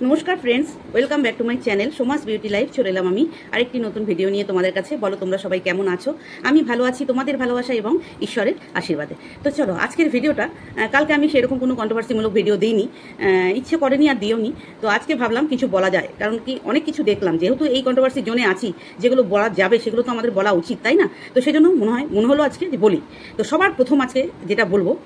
नमस्कार friends, welcome back to my channel Soma's beauty life. चले एलाम आमी आरेकटी नतून भिडियो निये तोमादेर काछे। बोलो तोमरा सबाई केमन आछो? आमी भालो आछि तोमादेर भालोबासा एबं ईश्वरेर आशीर्वादे। तो चलो आजकेर भिडियोटा कालके आमी सेरकम कोनो कन्ट्रोभार्सिमूलक भिडियो दिइनि, इচ্ছে करेनि आर दिओनि। तो आजके भाबलाम किछु बला जाय, कारण कि अनेक किछु देखलाम, जेहेतु এই कन्ट्रोभार्सि जोने आछि जेगुलो बला जाबे सेगुलो तो आमादेर बला उचित, ताई ना? तो सेजন্য মনে হলো আজকে যে বলি। তো সবার প্রথম আজকে যেটা বলবো,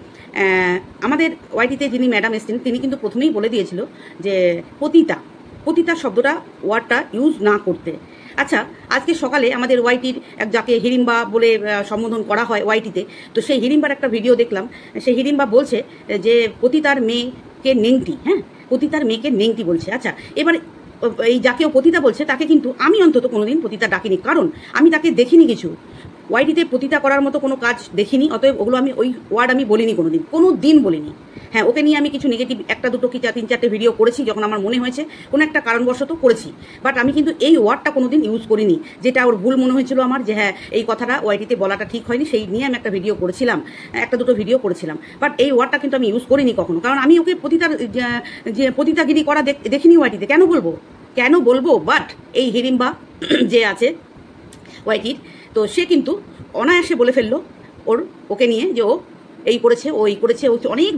আমাদের ওয়াইটিতে যিনি ম্যাডাম এসেছেন তিনি কিন্তু প্রথমেই বলে দিয়েছিল যে পতিতা শব্দটা ওয়ার্ডটা ইউজ না করতে। আচ্ছা, আজকে সকালে আমাদের ওয়াইটির এক যাকে হিড়িম্বা বলে সম্বোধন করা হয় ওয়াইটিতে, তো সেই হিড়িম্বার একটা ভিডিও দেখলাম। সেই হিড়িম্বা বলছে যে পতিতার মেয়েকে নেংটি, হ্যাঁ, পতিতার মেয়েকে নেংটি বলছে। আচ্ছা, এবার এই যাকেও পতিতা বলছে তাকে কিন্তু আমি অন্তত কোনোদিন পতিতা ডাকিনি, কারণ আমি তাকে দেখিনি কিছু ওয়াইটিতে পতিতা করার মতো কোনো কাজ দেখিনি। অতএব ওগুলো আমি ওই ওয়ার্ড আমি বলিনি, কোনো দিন বলিনি। হ্যাঁ, ওকে নিয়ে আমি কিছু নেগেটিভ একটা দুটো কি 3-4টে ভিডিও করেছি যখন আমার মনে হয়েছে, কোনো একটা কারণবশত করেছি, বাট আমি কিন্তু এই ওয়ার্ডটা কোনোদিন ইউজ করিনি। যেটা ওর ভুল মনে হয়েছিল আমার, যে হ্যাঁ এই কথাটা ওয়াইটিতে বলাটা ঠিক হয়নি, সেই নিয়ে আমি একটা ভিডিও করেছিলাম, একটা দুটো ভিডিও করেছিলাম, বাট এই ওয়ার্ডটা কিন্তু আমি ইউজ করিনি কখনো, কারণ আমি ওকে পতিতাগিরি করা দেখিনি ওয়াইটিতে। কেন বলবো? বাট এই হিড়িম্বা যে আছে ওয়াইটির, তো সে কিন্তু অনায়াসে বলে ফেললো ওকে নিয়ে যে ও এই করেছে, ও এই করেছে, ও অনেক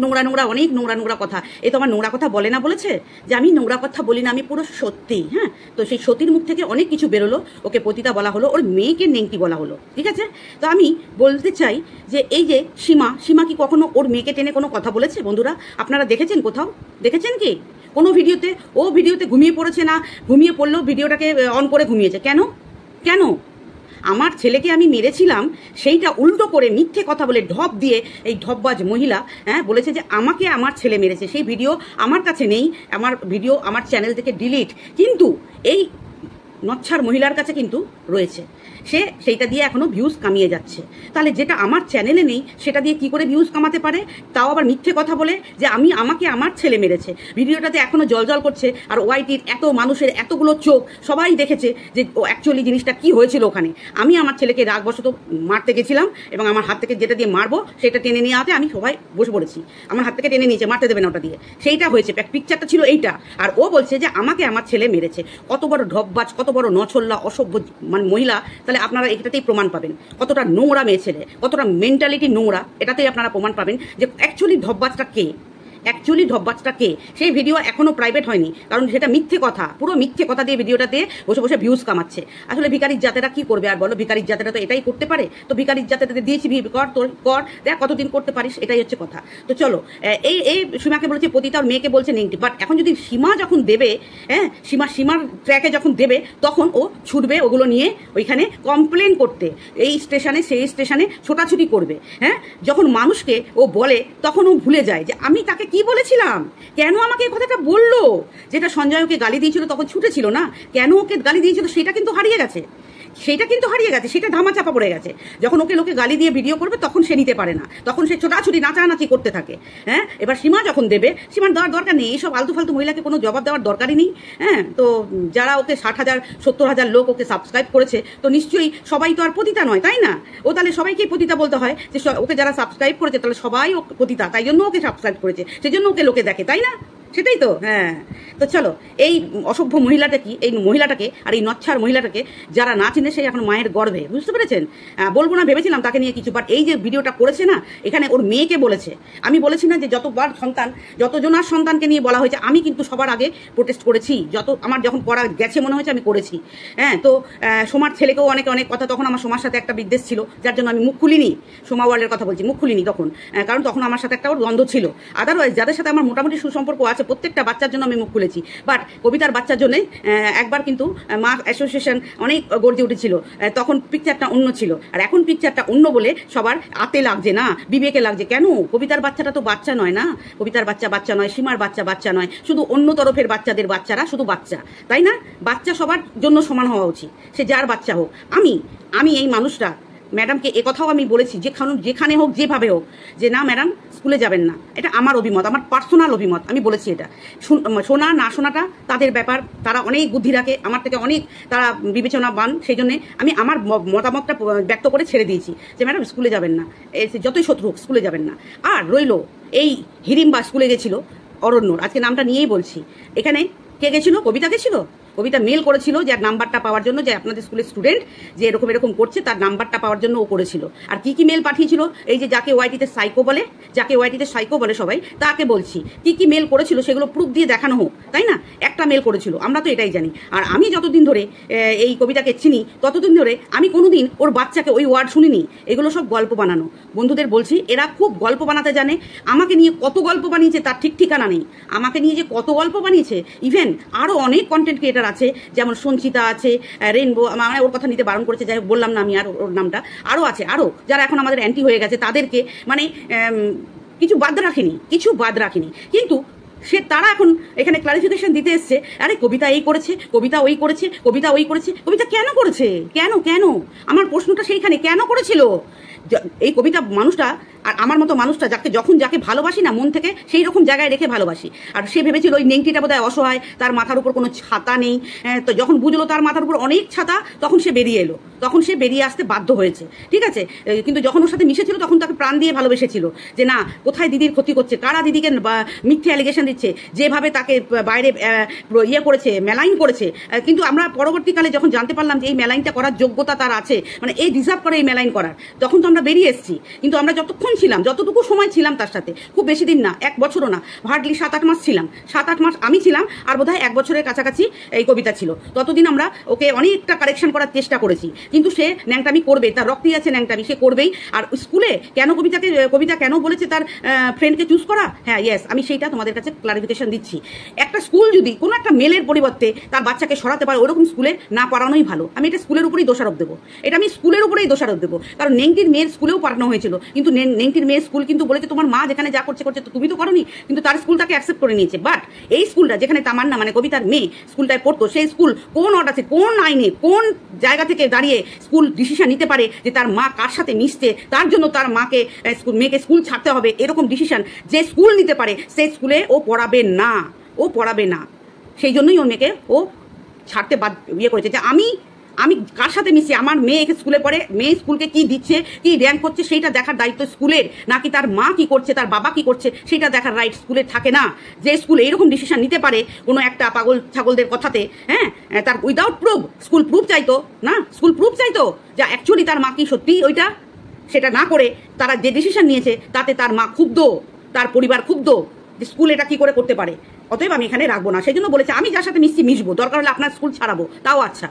নোংরা কথা। এ তো আমার নোংরা কথা বলে না, বলেছে যে আমি নোংরা কথা বলি না, আমি পুরো সত্যি। হ্যাঁ, তো সেই সত্যির মুখ থেকে অনেক কিছু বেরোলো, ওকে পতিতা বলা হলো, ওর মেয়েকে নেংটি বলা হলো, ঠিক আছে? তো আমি বলতে চাই যে এই যে সীমা কি কখনো ওর মেয়েকে টেনে কোনো কথা বলেছে? বন্ধুরা, আপনারা দেখেছেন কোথাও? দেখেছেন কি কোনো ভিডিওতে? ও ভিডিওতে ঘুমিয়ে পড়েছে না, ঘুমিয়ে পড়লেও ভিডিওটাকে অন করে ঘুমিয়েছে। কেন আমার ছেলেকে আমি মেরেছিলাম সেইটা উল্টো করে মিথ্যে কথা বলে ঢপ দিয়ে এই ঢপবাজ মহিলা বলেছে যে আমাকে আমার ছেলে মেরেছে। সেই ভিডিও আমার কাছে নেই, আমার ভিডিও আমার চ্যানেল থেকে ডিলিট, কিন্তু এই নচ্ছার মহিলার কাছে কিন্তু রয়েছে। সে সেইটা দিয়ে এখনো ভিউজ কামিয়ে যাচ্ছে। তাহলে যেটা আমার চ্যানেলে নেই সেটা দিয়ে কি করে ভিউজ কামাতে পারে? তাও আবার মিথ্যে কথা বলে যে আমাকে আমার ছেলে মেরেছে। ভিডিওটাতে এখনো জলজল করছে, আর ওয়াইটির এত মানুষের এতগুলো চোখ, সবাই দেখেছে যে অ্যাকচুয়ালি জিনিসটা কি হয়েছিল ওখানে। আমি আমার ছেলেকে রাগবশত মারতে গেছিলাম, এবং আমার হাত থেকে যেটা দিয়ে মারবো সেটা টেনে নিয়ে আতে আমি সবাই বসে পড়েছি, আমার হাত থেকে টেনে নিয়েছে, মারতে দেবে না ওটা দিয়ে, সেইটা হয়েছে। পিকচারটা ছিল এইটা, আর ও বলছে যে আমাকে আমার ছেলে মেরেছে। কত বড় ঢপবাজ, কত বড় নছল্লা, অসভ্য মানে মহিলা। তাহলে আপনারা এটাতেই প্রমাণ পাবেন কতটা নোংরা মেয়ে ছেলে, কতটা মেন্টালিটি নোংরা। এটাতেই আপনারা প্রমাণ পাবেন যে অ্যাকচুয়ালি ঢপবাজটা কে। সেই ভিডিও এখনো প্রাইভেট হয়নি, কারণ সেটা মিথ্যে কথা, পুরো মিথ্যে কথা দিয়ে ভিডিওটাতে বসে ভিউজ কামাচ্ছে। আসলে ভিখারির জাতেরা কি করবে আর বলো? ভিখারির জাতেরা তো এটাই করতে পারে। তো ভিখারির জাতেরা দিয়েছি, কর দেখ কতদিন করতে পারিস, এটাই হচ্ছে কথা। তো চলো, এই সীমাকে বলেছে পতিতা, ওর মেয়েকে বলছে নেংটি। বাট এখন যদি সীমা যখন দেবে, হ্যাঁ সীমার ট্র্যাকে যখন দেবে, তখন ও ছুটবে ওগুলো নিয়ে ওইখানে কমপ্লেন করতে, এই স্টেশনে সেই স্টেশনে ছোটাছুটি করবে। হ্যাঁ, যখন মানুষকে ও বলে তখন ও ভুলে যায় যে আমি তাকে কি বলেছিলাম, কেন আমাকে এই কথাটা বললো। যেটা সঞ্জয় ওকে গালি দিয়েছিল তখন ছুটেছিল না, কেন ওকে গালি দিয়েছিল সেটা কিন্তু হারিয়ে গেছে, সেটা ধামাচাপা পড়ে গেছে। যখন ওকে লোকে গালি দিয়ে ভিডিও করবে তখন সে নিতে পারে না, তখন সে ছোটাছুটি নাচানাচি করতে থাকে। হ্যাঁ, এবার সীমা যখন দেবে, সীমার দেওয়ার দরকার নেই, এইসব আলতু ফালতু মহিলাকে কোনো জবাব দেওয়ার দরকারই নেই। হ্যাঁ, তো যারা ওকে 60,000-70,000 লোক ওকে সাবস্ক্রাইব করেছে, তো নিশ্চয়ই সবাই তো আর পতিতা নয়, তাই না? ও তাহলে সবাইকেই পতিতা বলতে হয়, যে ওকে যারা সাবস্ক্রাইব করেছে তাহলে সবাই ও পতিতা, তাই জন্য ওকে সাবস্ক্রাইব করেছে, সেজন্য ওকে লোকে দেখে, তাই না? সেটাই তো। হ্যাঁ, তো চলো, এই অসভ্য মহিলাটাকে আর এই নচ্ছার মহিলাটাকে যারা না চিনে, সেই এখন মায়ের গর্ভে, বুঝতে পেরেছেন? বলবো না ভেবেছিলাম তাকে নিয়ে কিছু, বাট এই যে ভিডিওটা করেছে না, এখানে ওর মেয়েকে বলেছে। আমি বলেছি না যে যতজনার সন্তানকে নিয়ে বলা হয়েছে, আমি কিন্তু সবার আগে প্রোটেস্ট করেছি, আমার যখন করা গেছে মনে হয়েছে আমি করেছি। হ্যাঁ, তো সোমার ছেলেকেও অনেক সাথে, তখন আমার সোমার সাথে একটা বিদ্বেষ ছিল, যার জন্য আমি মুখ খুলিনি। সোমা ওয়ার্ল্ডের কথা বলছি, মুখ খুলিনি তখন, কারণ তখন আমার সাথে একটা ওর দ্বন্দ্ব ছিল। আদারওয়াইজ যাদের সাথে আমার মোটামুটি সুসম্পর্ক আছে, প্রত্যেকটা বাচ্চার জন্য আমি মুখ খুলেছি। বাট কবিতার বাচ্চার জন্য একবার কিন্তু মা অ্যাসোসিয়েশন অনেক গর্জে উঠেছিল, তখন পিকচারটা অন্য ছিল, আর এখন পিকচারটা অন্য বলে সবার আতে লাগছে না, বিবেকে লাগছে। কেন? কবিতার বাচ্চাটা তো বাচ্চা নয় না, কবিতার বাচ্চা নয়, সীমার বাচ্চা নয়, শুধু অন্য তরফের বাচ্চারা শুধু বাচ্চা, তাই না? বাচ্চা সবার জন্য সমান হওয়া উচিত, সে যার বাচ্চা হোক। আমি এই মানুষটা ম্যাডামকে কথাও আমি বলেছি, যেখানে হোক যেভাবে হোক, যে না ম্যাডাম স্কুলে যাবেন না, এটা আমার অভিমত, আমার পার্সোনাল অভিমত, আমি বলেছি। এটা শোনা না শোনাটা তাদের ব্যাপার, তারা অনেক বুদ্ধি রাখে, আমার থেকে অনেক তারা বিবেচনাবান, সেই জন্যে আমি আমার মতামতটা ব্যক্ত করে ছেড়ে দিয়েছি যে ম্যাডাম স্কুলে যাবেন না, যতই শত্রু হোক স্কুলে যাবেন না। আর রইল এই হিড়িম্বা স্কুলে গেছিল অরণ্যর, আজকে নামটা নিয়েই বলছি, এখানে কে গেছিল? কবিতা গেছিল। কবিতা মেল করেছিল যে নাম্বারটা পাওয়ার জন্য, যে আপনাদের স্কুলের স্টুডেন্ট যে এরকম করছে তার নাম্বারটা পাওয়ার জন্য ও করেছিল। আর কি মেল পাঠিয়েছিল? এই যে যাকে ওয়াইটিতে সাইকো বলে সবাই, তাকে বলছি কি মেল করেছিল সেগুলো প্রুফ দিয়ে দেখানো হোক, তাই না? একটা মেল করেছিল, আমরা তো এটাই জানি। আর আমি যতদিন ধরে এই কবিতাকে চিনি ততদিন ধরে আমি কোনোদিন ওর বাচ্চাকে ওই ওয়ার্ড শুনিনি। এগুলো সব গল্প বানানো। বন্ধুদের বলছি, এরা খুব গল্প বানাতে জানে। আমাকে নিয়ে কত গল্প বানিয়েছে তার ঠিক ঠিকানা নেই। আমাকে নিয়ে যে কত গল্প বানিয়েছে, ইভেন আরও অনেক কন্টেন্ট ক্রিয়েটার আছে, যেমন সঞ্চিতা আছে, রেনবো, মানে ওর কথা নিতে বারণ করেছে, যাই বললাম না আমি আর ওর নামটা, আরও আছে, আরও যারা এখন আমাদের অ্যান্টি হয়ে গেছে তাদেরকে মানে কিছু বাদ রাখিনি। কিন্তু তারা এখন এখানে ক্লারিফিকেশন দিতে এসছে, আরে কবিতা এই করেছে, কবিতা ওই করেছে, কবিতা ওই করেছে। কবিতা কেন করেছে? কেন আমার প্রশ্নটা সেইখানে, কেন করেছিল? এই কবিতা মানুষটা আর আমার মতো মানুষটা যাকে ভালোবাসি না মন থেকে, সেই রকম জায়গায় রেখে ভালোবাসি। আর সে ভেবেছিল ওই নেংটিটা বোধহয় অসহায়, তার মাথার উপর কোনো ছাতা নেই। তো যখন বুঝলো তার মাথার উপর অনেক ছাতা, তখন সে বেরিয়ে এলো, তখন সে বেরিয়ে আসতে বাধ্য হয়েছে, ঠিক আছে? কিন্তু যখন ওর সাথে মিশেছিল তখন তাকে প্রাণ দিয়ে ভালোবেসেছিল, যে না কোথায় দিদির ক্ষতি করছে, কারা দিদিকে মিথ্যে অ্যালিগেশন দিচ্ছে, যেভাবে তাকে বাইরে করেছে, মেলাইন করেছে। কিন্তু আমরা পরবর্তীকালে যখন জানতে পারলাম যে এই মেলাইনটা করার যোগ্যতা তার আছে, মানে এই ডিজার্ভ করে এই মেলাইন করার, তখন তো আমরা বেরিয়ে এসেছি। কিন্তু আমরা যতক্ষণ ছিলাম, যতটুকু সময় ছিলাম তার সাথে, খুব বেশি দিন না, 1 বছরও না, হার্ডলি 7-8 মাস ছিলাম। 7-8 মাস আমি ছিলাম, আর বোধহয় 1 বছরের কাছাকাছি এই কবিতা ছিল। ততদিন আমরা ওকে অনেকটা কারেকশন করার চেষ্টা করেছি, কিন্তু সে ন্যাংটামি করবে, তার রক্তই আছে ন্যাংটামি, সে করবেই। আর স্কুলে কেন কবিতা কেন বলেছে তার ফ্রেন্ডকে চুজ করা, হ্যাঁ ইয়েস, আমি সেইটা তোমাদের কাছে ক্লারিফিকেশন দিচ্ছি। একটা স্কুল যদি কোনো একটা মেলের পরিবর্তে তার বাচ্চাকে সরাতে পারে, ওরকম স্কুলে না পড়ানোই ভালো। আমি এটা স্কুলের উপরেই দোষারোপ দেবো, কারণ নেংটির মেয়ের স্কুলেও পড়ানো হয়েছিল, কিন্তু নেংটির মেয়ের স্কুল কিন্তু বলেছে তোমার মা যেখানে যা করছে তো তুমি তো করোনি, কিন্তু তার স্কুলটাকে অ্যাকসেপ্ট করে নিয়েছে। বাট এই স্কুলটা যেখানে তামান্না মানে কবিতার মেয়ে স্কুলটায় পড়তো, সেই স্কুল কোন অর্ডারে, কোন আইনে, কোন জায়গা থেকে দাঁড়িয়ে স্কুল ডিসিশন নিতে পারে যে তার মা কার সাথে মিশছে, তার জন্য তার মেয়েকে স্কুল ছাড়তে হবে, এরকম ডিসিশন যে স্কুল নিতে পারে সেই স্কুলে ও পড়াবে না। সেই জন্যই ওর মেয়েকে ও ছাড়তে করেছে যে আমি কার সাথে মিশি, আমার মেয়ে স্কুলে পড়ে, মেয়ে স্কুলকে কি দিচ্ছে, কি র্যাঙ্ক করছে, সেইটা দেখার দায়িত্ব স্কুলের, নাকি তার মা কি করছে, তার বাবা কি করছে, সেইটা দেখার রাইট স্কুলের থাকে না। যে স্কুল এইরকম ডিসিশন নিতে পারে কোনো একটা পাগল ছাগলদের কথাতে, হ্যাঁ, তার উইদাউট প্রুফ, স্কুল প্রুফ চাইতো যে অ্যাকচুয়ালি তার মা কি সত্যি ওইটা, সেটা না করে তারা যে ডিসিশন নিয়েছে তাতে তার মা ক্ষুব্ধ, তার পরিবার ক্ষুব্ধ, যে স্কুল এটা কি করে করতে পারে। অতএব আমি এখানে রাখবো না। সেই জন্য বলেছে আমি যার সাথে মিশবো, দরকার হলে আপনার স্কুল ছাড়াবো, তাও আচ্ছা,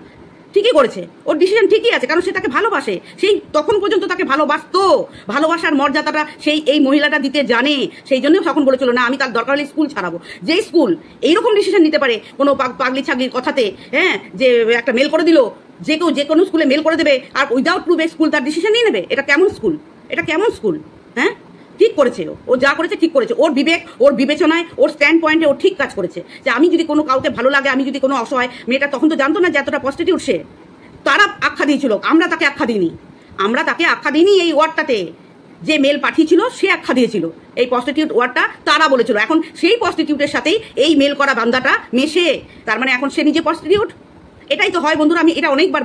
ঠিকই করেছে, ওর ডিসিশন ঠিকই আছে, কারণ সে তাকে ভালোবাসে, সেই তখন পর্যন্ত তাকে ভালোবাসতো, ভালোবাসার মর্যাদাটা এই মহিলাটা দিতে জানে। সেই জন্য তখন বলেছিল না আমি তার দরকার হলে স্কুল ছাড়াবো। যে স্কুল এইরকম ডিসিশন নিতে পারে কোনো পাগলি ছাগলির কথাতে, হ্যাঁ, যে একটা মেল করে দিল, যে কোনো স্কুলে মেল করে দেবে আর উইদাউট প্রুফে স্কুল তার ডিসিশন নিয়ে নেবে, এটা কেমন স্কুল? হ্যাঁ, ঠিক করেছে, ও যা করেছে ঠিক করেছে, ওর বিবেক, ওর বিবেচনায়, ওর স্ট্যান্ড পয়েন্টে ও ঠিক কাজ করেছে। যে আমি যদি কোনো কাউকে ভালো লাগে, আমি যদি কোনো অসহায় মেয়েটা, তখন তো জানতো না যে এতটা প্রস্টিটিউট সে, তারা আখ্যা দিয়েছিল, আমরা তাকে আখ্যা দিইনি এই ওয়ার্ডটাতে। যে মেল পাঠিয়েছিল সে আখ্যা দিয়েছিল, এই প্রস্টিটিউট ওয়ার্ডটা তারা বলেছিল। এখন সেই প্রস্টিটিউটের সাথেই এই মেল করা বান্দাটা মেশে, তার মানে এখন সে নিজে প্রস্টিটিউট। এটাই তো হয় বন্ধুরা, আমি এটা অনেকবার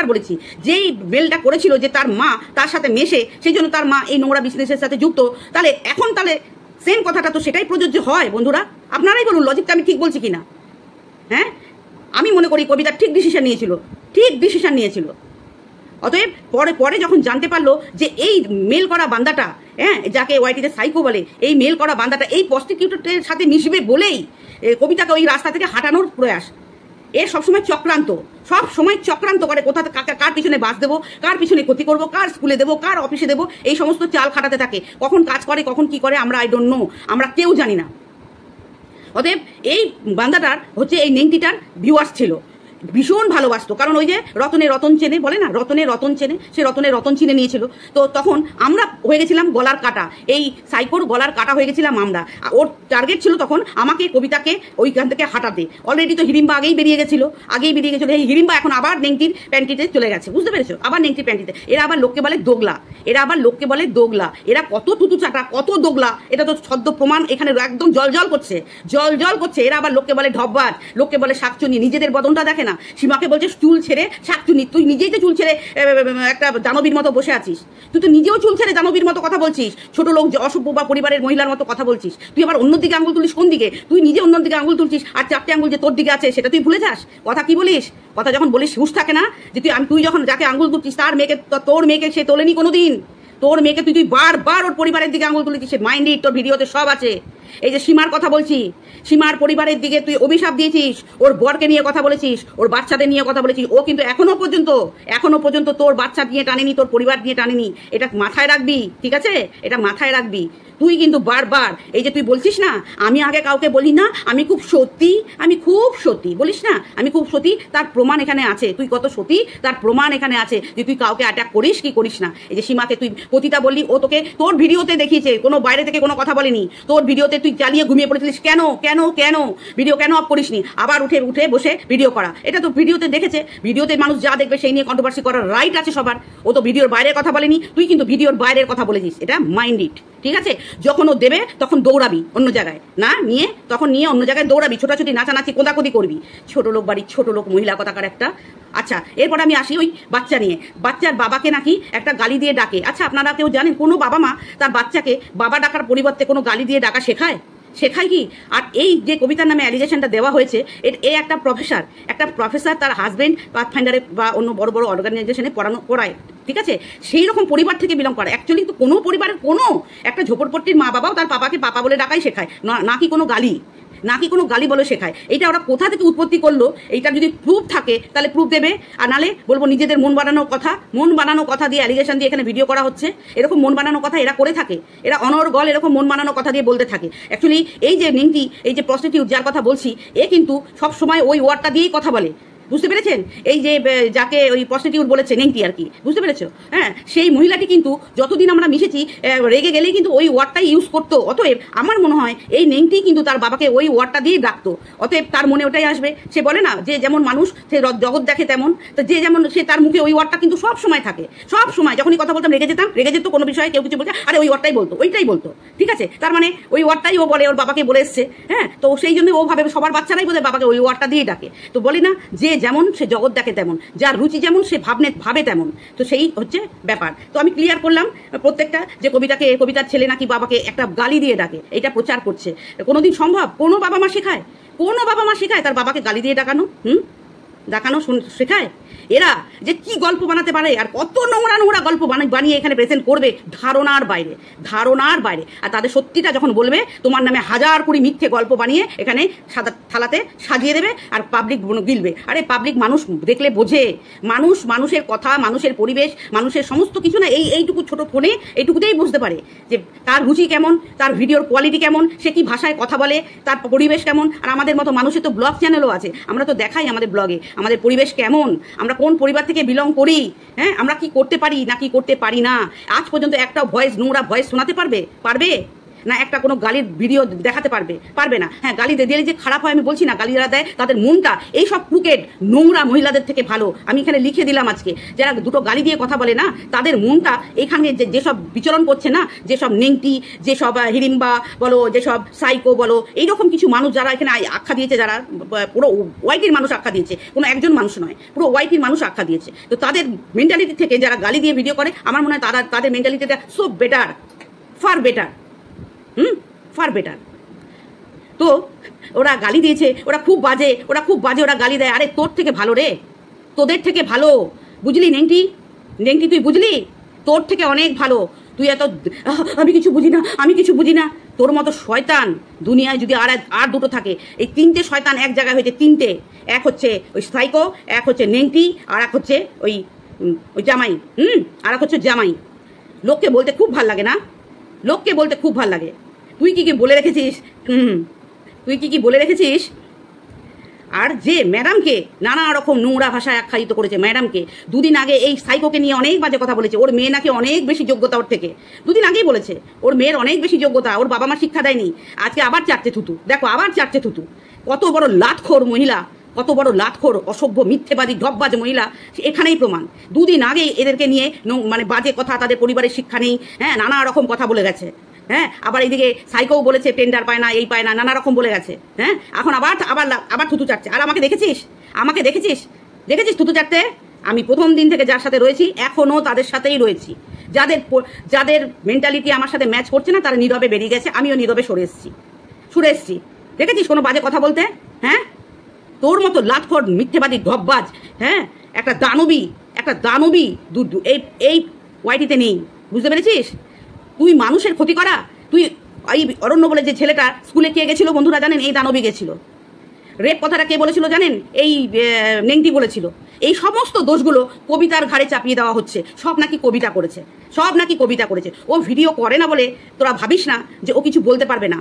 বলেছি, যেই মেলটা করেছিল যে তার মা তার সাথে মেশে, সেই জন্য তার মা এই নোংরা বিজনেসের সাথে যুক্ত, তাহলে সেম কথাটা তো সেটাই প্রযোজ্য হয় বন্ধুরা। আপনারাই বলুন লজিকটা আমি ঠিক বলছি কিনা। হ্যাঁ, আমি মনে করি কবিতা ঠিক ডিসিশন নিয়েছিল। অতএব পরে যখন জানতে পারলো যে এই মেল করা বান্দাটা, হ্যাঁ, যাকে ওয়াইটিতে সাইকো বলে, এই মেল করা বান্দাটা এই প্রস্টিটিউটের সাথে মিশবে বলেই কবিতাকে ওই রাস্তা থেকে হাঁটানোর প্রয়াস। এ সবসময় চক্রান্ত করে, কোথাতে কার পিছনে বাস দেবো, কার পিছনে ক্ষতি করবো, কার স্কুলে দেবো, কার অফিসে দেবো, এই সমস্ত চাল খাটাতে থাকে। কখন কাজ করে, কখন কি করে, আমরা আই ডোন্ট নো, আমরা কেউ জানি না। অতএব এই বান্দাটার হচ্ছে এই নেংটিটার ভিউয়ার্স ছিল, ভীষণ ভালোবাসতো, কারণ ওই যে রতন চেনে বলে না, রতন চেনে, সে রতন চিনে নিয়েছিল। তো তখন আমরা হয়ে গেছিলাম গলার কাটা, এই সাইকোর গলার কাটা হয়ে গেছিলাম আমরা। ওর টার্গেট ছিল তখন আমাকে, কবিতাকে ওইখান থেকে হাঁটাতে। অলরেডি তো হিড়িম্বা আগেই বেরিয়ে গেছিলো। এই হিড়িম্বা এখন আবার নেংটির প্যান্টিতে চলে গেছে, বুঝতে পেরেছো, আবার নেংটির প্যান্টিতে। এরা আবার লোককে বলে দোগলা, এরা কত টুতু চাটা, কত দোগলা, এটা তো ছদ্ম প্রমাণ এখানে একদম জল করছে। এরা আবার লোককে বলে ঢব্বার, লোককে বলে শাকচুনি, নিজেদের বদনটা দেখে না। না। সীমাকে বলছে চুল ছেড়ে শাকচুনি, তুই নিজেই তো চুল ছেড়ে একটা দানবীর মতো বসে আছিস। তুই তো নিজেও চুল ছেড়ে দানবীর মতো কথা বলছিস, ছোট লোক অসভ্য বা পরিবারের মহিলার মতো কথা বলছিস। তুই আবার অন্যদিকে আঙুল তুলিস কোন দিকে? তুই নিজে অন্যদিকে আঙুল তুলছিস, আর 4টে আঙুল যে তোর দিকে আছে সেটা তুই ভুলে যাস। কথা কি বলিস? কথা যখন বলিস হুঁশ থাকে না? যে তুই যখন যাকে আঙুল তুলছিস তার মেয়েকে, তোর মেয়েকে সে তোলেনি কোনোদিন। তোর মেয়েকে তুই বারবার ওর পরিবারের দিকে আঙুল তুলেছিস, মাইন্ডেড, তোর ভিডিওতে সব আছে। এই যে সীমার কথা বলছি, সীমার পরিবারের দিকে তুই অভিশাপ দিয়েছিস, ওর বরকে নিয়ে কথা বলেছিস, ওর বাচ্চাদের নিয়ে কথা বলেছিস। ও কিন্তু এখনো পর্যন্ত তোর বাচ্চা নিয়ে টানেনি, তোর পরিবার নিয়ে টানেনি। এটা মাথায় রাখবি, ঠিক আছে? এটা মাথায় রাখবি। তুই কিন্তু বারবার এই যে তুই বলছিস না, আমি আগে কাউকে বলি না, আমি খুব সত্যি বলিস না, আমি খুব সত্যি, তার প্রমাণ এখানে আছে। তুই কত সত্যি তার প্রমাণ এখানে আছে, যে তুই কাউকে অ্যাটাক করিস কি করিস না। এই যে সীমাকে তুই পতিতা বললি, ও তোকে তোর ভিডিওতে দেখিয়েছে, কোনো বাইরে থেকে কোনো কথা বলেনি। তোর ভিডিওতে তুই চালিয়ে ঘুমিয়ে পড়েছিলিস। কেন ভিডিও কেন অফ করিসনি? আবার উঠে বসে ভিডিও করা, এটা তো ভিডিওতে দেখেছে। ভিডিওতে মানুষ যা দেখবে সেই নিয়ে কন্ট্রোভার্সি করার রাইট আছে সবার। ও তো ভিডিওর বাইরের কথা বলেনি, তুই কিন্তু ভিডিওর বাইরের কথা বলেছিস। এটা মাইন্ডেড, ঠিক আছে? যখন ও দেবে তখন দৌড়াবি অন্য জায়গায়, না নিয়ে তখন নিয়ে অন্য জায়গায় দৌড়াবি, ছোটাছুটি নাচানাচি কোদাকুদি করবি। ছোট লোক বাড়ির ছোট লোক মহিলা কথাকার একটা। আচ্ছা, এরপর আমি আসি ওই বাচ্চা নিয়ে। বাচ্চার বাবাকে নাকি একটা গালি দিয়ে ডাকে। আচ্ছা, আপনারা কেউ জানেন কোনো বাবা মা তার বাচ্চাকে বাবা ডাকার পরিবর্তে কোনো গালি দিয়ে ডাকা শেখায় কি? আর এই যে কবিতার নামে অ্যালিগেশনটা দেওয়া হয়েছে, একটা প্রফেসর তার হাজবেন্ড পাথফাইন্ডারে বা অন্য বড় বড় অর্গানাইজেশনে পড়ায়, ঠিক আছে? সেই রকম পরিবার থেকে বিলং করে। অ্যাকচুয়ালি তো কোনো পরিবারের কোনো একটা ঝোপড়পট্টির মা বাবাও তার পাপাকে পাপা বলে ডাকাই শেখায়, নাকি কোনো গালি বলে শেখায়। এইটা ওরা কোথা থেকে উৎপত্তি করলো? এইটা যদি প্রুফ থাকে তাহলে প্রুফ দেবে, আর নালে বলবো নিজেদের মন বানানো কথা দিয়ে অ্যালিগেশন দিয়ে এখানে ভিডিও করা হচ্ছে। এরকম মন বানানো কথা এরা করে থাকে, এরা অনর্গল এরকম মন বানানো কথা দিয়ে বলতে থাকে। অ্যাকচুয়ালি এই যে নিংটি, এই যে প্রস্টিটিউট যার কথা বলছি, এ কিন্তু সবসময় ওই ওয়ার্ডটা দিয়েই কথা বলে, বুঝতে পেরেছেন? এই যে যাকে ওই প্রস্টিটিউট বলেছে নেংটি আর কি, বুঝতে পেরেছো? হ্যাঁ, সেই মহিলাটি কিন্তু যতদিন আমরা মিশেছি রেগে গেলেই কিন্তু ওই ওয়ার্ডটাই ইউজ করতো। অতএব আমার মনে হয় এই নেংটি কিন্তু তার বাবাকে ওই ওয়ার্ডটা দিয়ে ডাকতো। অতএব তার মনে ওটাই আসবে। সে বলে না যে যেমন মানুষ সে জগৎ দেখে তেমন, তো যে যেমন সে তার মুখে ওই ওয়ার্ডটা কিন্তু সব সময় থাকে। সব সময় যখনই কথা বলতাম রেগে যেত কোনো বিষয়ে, কেউ কিছু বলছে, আরে ওই ওইটাই বলতো, ঠিক আছে? তার মানে ওই ওয়ার্ডটাই ও বলে, ওর বাবাকে বলে এসছে। হ্যাঁ, তো সেই জন্য ও ভাবে সবার বাচ্চারাই বোধহয় বাবাকে ওই ওয়ার্ডটা দিয়ে ডাকে। তো বলি না যে যেমন সে জগৎ দেখে তেমন, যার রুচি যেমন সে ভাবে তেমন। তো সেই হচ্ছে ব্যাপার। তো আমি ক্লিয়ার করলাম প্রত্যেকটা, যে কবিতার ছেলে নাকি বাবাকে একটা গালি দিয়ে ডাকে, এটা প্রচার করছে। কোনোদিন সম্ভব? কোনো বাবা মা শেখায় তার বাবাকে গালি দিয়ে ডাকানো? শেখায়? এরা যে কি গল্প বানাতে পারে, আর কত নোংরা গল্প বানিয়ে এখানে প্রেজেন্ট করবে ধারণার বাইরে। আর তাদের সত্যিটা যখন বলবে, তোমার নামে 1000 কোটি মিথ্যে গল্প বানিয়ে এখানে সাদা থালাতে সাজিয়ে দেবে, আর পাবলিক গিলবে। আরে পাবলিক মানুষ দেখলে বোঝে, মানুষের কথা, মানুষের পরিবেশ, মানুষের সমস্ত কিছু না এইটুকু ছোট ফোনে এইটুকুতেই বুঝতে পারে যে তার রুচি কেমন, তার ভিডিওর কোয়ালিটি কেমন, সে কি ভাষায় কথা বলে, তার পরিবেশ কেমন। আর আমাদের মতো মানুষের তো ব্লগ চ্যানেলও আছে, আমরা তো দেখাই আমাদের ব্লগে আমাদের পরিবেশ কেমন, আমরা কোন পরিবার থেকে বিলং করি, হ্যাঁ, আমরা কি করতে পারি না কি করতে পারি না। আজ পর্যন্ত একটা নোংরা ভয়েস শোনাতে পারবে না? একটা কোনো গালির ভিডিও দেখাতে পারবে না। হ্যাঁ, গালি দিলে যে খারাপ হয় আমি বলছি না, গালি যারা দেয় তাদের মনটা এই সব ক্রুকেড নোংরা মহিলাদের থেকে ভালো। আমি এখানে লিখে দিলাম আজকে, যারা দুটো গালি দিয়ে কথা বলে না, তাদের মনটা এখানে যেসব বিচরণ করছে না, যেসব নেংটি, যেসব হিড়িম্বা বলো, যেসব সাইকো বলো, এইরকম কিছু মানুষ যারা এখানে আখ্যা দিয়েছে, যারা পুরো ওয়াইটির মানুষ আখ্যা দিয়েছে, কোনো একজন মানুষ নয়, পুরো ওয়াইটির মানুষ আখ্যা দিয়েছে। তো তাদের মেন্টালিটি থেকে যারা গালি দিয়ে ভিডিও করে, আমার মনে হয় তাদের মেন্টালিটিটা সো বেটার, ফার বেটার। তো ওরা গালি দিয়েছে, ওরা খুব বাজে, ওরা গালি দেয়। আরে তোর থেকে ভালো রে, তোদের থেকে ভালো, বুঝলি নেংটি, তুই বুঝলি? তোর থেকে অনেক ভালো। তুই এত আমি কিছু বুঝি না। তোর মতো শয়তান দুনিয়ায় যদি আর দুটো থাকে, এই 3টে শয়তান এক জায়গায় হয়েছে, 3টে। এক হচ্ছে ওই সাইকো, এক হচ্ছে নেংটি, আর এক হচ্ছে ওই জামাই। আর এক হচ্ছে জামাই। লোককে বলতে খুব ভাল লাগে না, তুই কি বলে রেখেছিস? আর যে ম্যাডামকে নানা রকম নোংরা ভাষায় আখ্যায়িত করেছে, ম্যাডামকে দুদিন আগে এই সাইকোকে নিয়ে অনেক বাজে কথা বলেছে। ওর মেয়ে নাকি অনেক বেশি যোগ্যতা ওর থেকে, দুদিন আগেই বলেছে ওর মেয়ের অনেক বেশি যোগ্যতা, ওর বাবা মা শিক্ষা দেয়নি। আজকে আবার চারটে থুতু, দেখো আবার চারটে থুতু। কত বড় লাতখোর মহিলা, কত বড় লাতখোর অসভ্য মিথ্যেবাদী ঢপবাজ মহিলা, এখানেই প্রমাণ। দুদিন আগেই এদেরকে নিয়ে মানে বাজে কথা, তাদের পরিবারের শিক্ষা নেই, হ্যাঁ, নানা রকম কথা বলে গেছে। হ্যাঁ, আবার এইদিকে সাইকোও বলেছে টেন্ডার পায় না, এই পায় না, নানা রকম বলে গেছে। হ্যাঁ, এখন আবার থুতু চাটছে। আর আমাকে দেখেছিস থুতু চাটতে? আমি প্রথম দিন থেকে যার সাথে রয়েছি এখনো তাদের সাথেই রয়েছি। যাদের মেন্টালিটি আমার সাথে ম্যাচ করছে না তারা নীরবে বেরিয়ে গেছে, আমিও নীরবে সরে এসেছি। দেখেছিস কোনো বাজে কথা বলতে? হ্যাঁ, তোর মতো লাটখর মিথ্যেবাদী ঢপবাজ, হ্যাঁ, একটা দানবী এই ওয়াইটিতে নেই, বুঝতে পেরেছিস? তুই মানুষের ক্ষতি করা, তুই এই অরণ্য বলে যে ছেলেটা স্কুলে কে গেছিল বন্ধুরা জানেন? এই দানবী গেছিল। রেপ কথাটা কে বলেছিল জানেন? এই নেংটি বলেছিল। এই সমস্ত দোষগুলো কবিতার ঘাড়ে চাপিয়ে দেওয়া হচ্ছে। সব নাকি কবিতা করেছে। ও ভিডিও করে না বলে তোরা ভাবিস না যে ও কিছু বলতে পারবে না।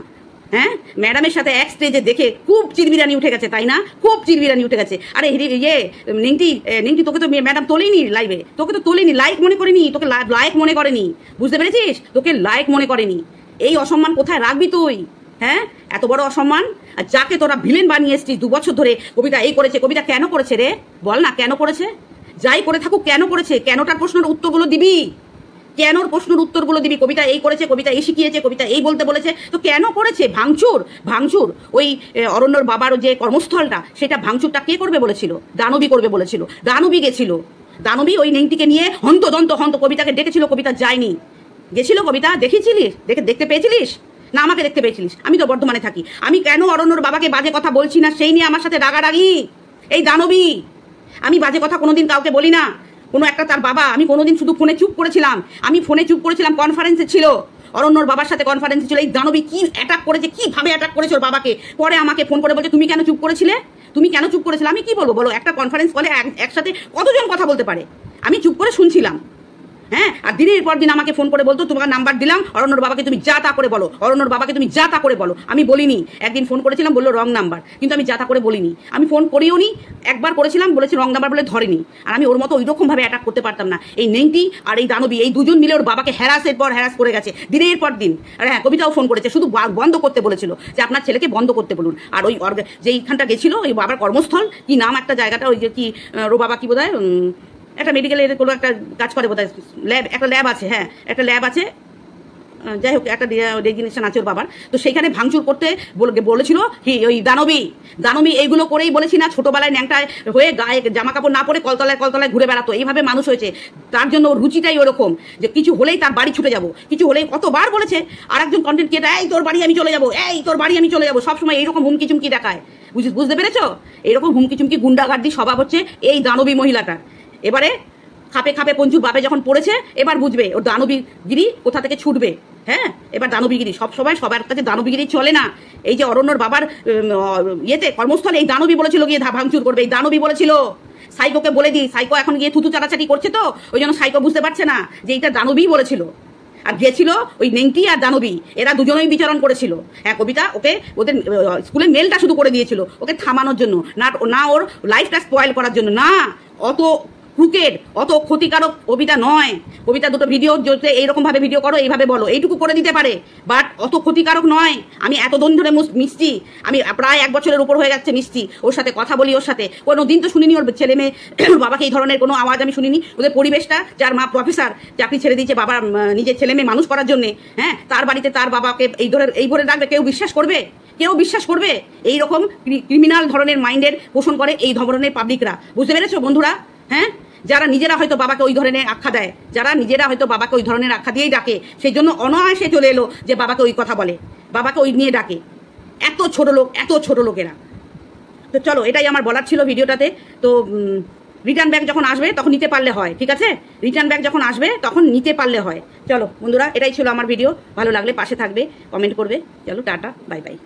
হ্যাঁ, ম্যাডামের সাথে এক স্টেজে দেখে খুব চিরবিরানি উঠে গেছে, তাই না? খুব চিরবিরানি উঠে গেছে। আরে নেংটি তোকে তো ম্যাডাম তোলেনি লাইভে, তোকে তো তোলেনি, লাইক মনে করেনি, তোকে লাইক মনে করেনি, বুঝতে পেরেছিস? তোকে লাইক মনে করেনি। এই অসম্মান কোথায় রাখবি তুই? হ্যাঁ, এত বড় অসম্মান। আর যাকে তোরা ভিলেন বানিয়ে এসছিস 2 বছর ধরে, কবিতা এই করেছে, কবিতা কেন করেছে রে? বল না কেন করেছে? যাই করে থাকুক কেন করেছে? কেনটার প্রশ্নের উত্তরগুলো দিবি, কবিতা এই করেছে, কবিতা এই শিখিয়েছে, কবিতা এই বলতে বলেছে, তো কেন করেছে? ভাঙচুর ওই অরণ্যর বাবার যে কর্মস্থলটা, সেটা ভাঙচুরটা কে করবে বলেছিল? দানবী করবে বলেছিল। দানবী গেছিল, দানবী ওই নেংটিকে নিয়ে হন্ত কবিতাকে ডেকেছিল, কবিতা যায়নি। গেছিল কবিতা, দেখতে পেয়েছিলিস না? আমাকে দেখতে পেয়েছিলিস? আমি তো বর্ধমানে থাকি। আমি কেন অরণ্যর বাবাকে বাজে কথা বলছি না সেই নিয়ে আমার সাথে রাগারাগি। এই দানবী, আমি বাজে কথা কোনোদিন কাউকে বলি না। কোনো একটা তার বাবা, আমি কোনোদিন শুধু ফোনে চুপ করেছিলাম, কনফারেন্সে ছিল, অরণ্যর বাবার সাথে কনফারেন্সে ছিল। এই দানবী কি অ্যাটাক করেছে, কিভাবে অ্যাটাক করেছে ওর বাবাকে। পরে আমাকে ফোন করে বলছে তুমি কেন চুপ করেছিলে? আমি কি বলবো বলো? একটা কনফারেন্স কলে একসাথে কতজন কথা বলতে পারে? আমি চুপ করে শুনছিলাম। হ্যাঁ, আর দিনের পর দিন আমাকে ফোন করে বলতো তোমার নাম্বার দিলাম, অরণ্যর বাবাকে তুমি যা তা করে বলো। আমি বলিনি। একদিন ফোন করেছিলাম, বললো রং নাম্বার, কিন্তু আমি যা তা করে বলিনি। আমি ফোন করিও নি, একবার করেছিলাম, বলেছি রং নাম্বার বলে ধরেনি। আর আমি ওর মতো ওইরকম ভাবে অ্যাটাক করতে পারতাম না। এই নেংটি আর এই দানবী, এই দুজন মিলে ওর বাবাকে হ্যারাস করে গেছে দিনের পর দিন। আর হ্যাঁ, কবিতাও ফোন করেছে, শুধু বন্ধ করতে বলেছিল যে আপনার ছেলেকে বন্ধ করতে বলুন। আর ওই যেইখানটা গেছিল, ওই বাবার কর্মস্থল, কি নাম একটা জায়গাটা, ওই যে কি রো বাবা কি বোধহয়, একটা মেডিকেলের কোনো একটা কাজ করে বোধহয়, একটা ল্যাব আছে। হ্যাঁ, একটা ল্যাব আছে, যাই হোক একটা ডেজিগনেশন আছে ওর বাবার। তো সেইখানে ভাঙচুর করতে বলেছিল ওই দানবী এইগুলো করেই বলেছি না, ছোটবেলায় ন্যাংটায় হয়ে গায়ে জামা কাপড় না পরে কলতলায় ঘুরে বেড়াতো, এইভাবে মানুষ হয়েছে। তার জন্য ওর রুচিটাই ওরকম যে কিছু হলেই তার বাড়ি ছুটে যাবো, কিছু হলেই কতবার বলেছে। আর একজন কন্টেন্ট ক্রিয়েটার, এই তোর বাড়ি আমি চলে যাবো, সবসময় এইরকম হুমকি চুমকি দেখায়। বুঝতে পেরেছো? এইরকম হুমকি চুমকি গুন্ডাগার্দি স্বভাব হচ্ছে এই দানবী মহিলাটার। এবারে খাপে পঞ্চুর বাপে যখন পড়েছে, এবার বুঝবে ওর দানবীগিরি কোথা থেকে ছুটবে। হ্যাঁ, এবার দানবীগিরি সবার কাছে দানবীগিরি চলে না। এই যে অরণ্যর বাবার কর্মস্থলে এই দানবী বলেছিল গিয়ে ভাঙচুর করবে, এই দানবী বলেছিল। সাইকোকে বলে দিই, সাইকো এখন গিয়ে থুতু চাটাচাটি করছে, তো ওই জন্য সাইকো বুঝতে পারছে না যে এইটা দানবী বলেছিল। আর গিয়েছিল ওই নেংটি আর দানবী, এরা দুজনেই বিচরণ করেছিল। হ্যাঁ, কবিতা ওদের স্কুলের মেলটা শুধু করে দিয়েছিল ওকে থামানোর জন্য, না ওর লাইফটা স্পয়েল করার জন্য। না, অত ক্রুকেড, অত ক্ষতিকারক কবিতা নয়। কবিতা দুটো ভিডিও যদি এইরকম ভাবে ভিডিও করো, এইভাবে বলো, এইটুকু করে দিতে পারে, বাট অত ক্ষতিকারক নয়। আমি এতদিন ধরে মিশছি, আমি প্রায় 1 বছরের উপর হয়ে যাচ্ছে মিশছি ওর সাথে, কথা বলি ওর সাথে। কোনো দিন তো শুনিনি ওর ছেলে মেয়ে বাবাকে এই ধরনের কোনো আওয়াজ আমি শুনিনি। ওদের পরিবেশটা, যার মা প্রফেসর, চাকরি ছেড়ে দিয়েছে বাবা নিজের ছেলে মেয়ে মানুষ করার জন্যে, হ্যাঁ, তার বাড়িতে তার বাবাকে এই ধরে রাখবে, কেউ বিশ্বাস করবে? এইরকম ক্রিমিনাল ধরনের মাইন্ডের পোষণ করে এই ধরনের পাবলিকরা। বুঝতে পেরেছো বন্ধুরা? হ্যাঁ, যারা নিজেরা হয়তো বাবাকে ওই ধরনের আখ্যা দেয়, যারা নিজেরা হয়তো বাবাকে ওই ধরনের আখ্যা দিয়েই ডাকে, সেই জন্য অনায়াসে চলে এলো যে বাবাকে ওই কথা বলে, বাবাকে ওই নিয়ে ডাকে। এত ছোট লোকেরা। তো চলো, এটাই আমার বলার ছিল ভিডিওটাতে। তো রিটার্ন ব্যাক যখন আসবে তখন নিতে পারলে হয়, ঠিক আছে? রিটার্ন ব্যাক যখন আসবে তখন নিতে পারলে হয়। চলো বন্ধুরা, এটাই ছিল আমার ভিডিও। ভালো লাগলে পাশে থাকবে, কমেন্ট করবে। চলো, টাটা, বাই বাই।